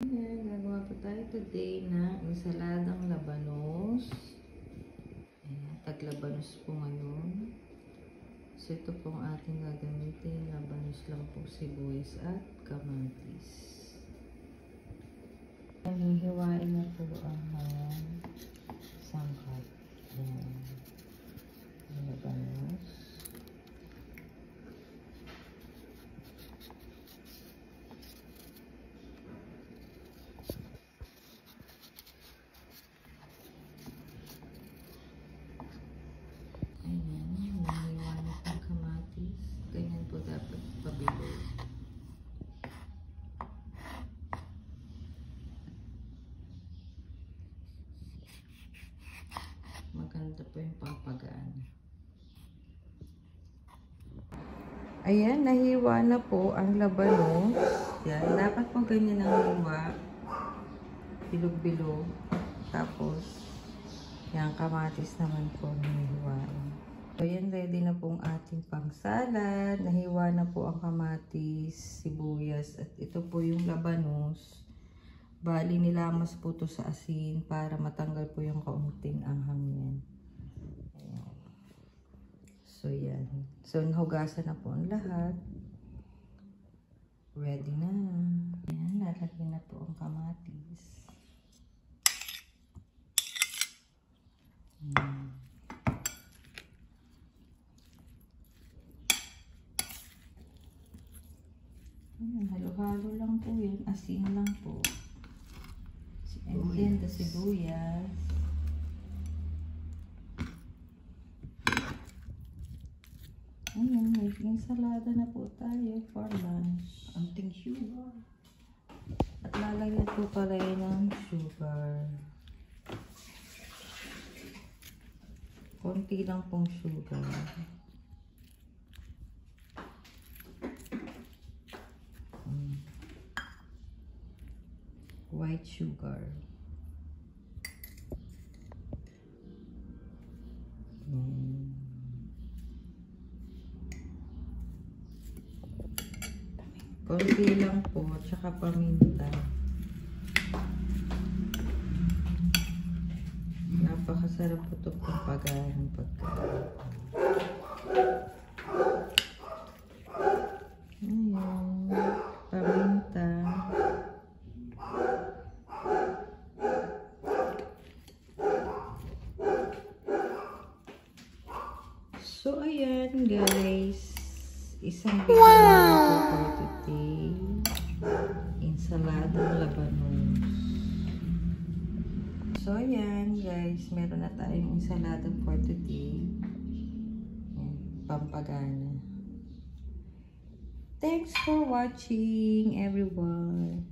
Ayan, gagawa po tayo today na ensaladang labanos. Ayan, taglabanos po ngayon. So ito pong ating gagamitin. Labanos lang po, sibuyas at kamatis. Hihiwain na po ang sangkap. Ayan, labanos. Ayan, nahiwa na pang kamatis. Ganyan po dapat pabilog. Maganda po yung pampagaan. Ayan, nahiwa na po ang labanos. Yan, dapat po ganyan ang hiwa. Bilog-bilog. Tapos, yan, kamatis naman po nahihiwain. So, yan, ready na po ang ating pang-salad. Nahiwa na po ang kamatis, sibuyas, at ito po yung labanos. Bali, nilamas po to sa asin para matanggal po yung kaunting anghang yan. Ayan. So, yan. So, nahugasan na po ang lahat. Ready na. Ayan, lalagyan na po ang kamatis. Halo-halo lang po yun. Asin lang po. And then the sibuyas. Ayan, making salada na po tayo for lunch. Anting sugar. At lalagyan po pala yun ng sugar. Konti lang pong sugar. White sugar. Konti lang po, tsaka paminta. Napakasarap po itong pampagaan ng pagkain. Ayan, paminta. So, ayan guys. Isang video na po for today. Ensaladang labanos. So, ayan guys. Meron na tayong ensalada for today. Ayan, pampagana. Thanks for watching everyone.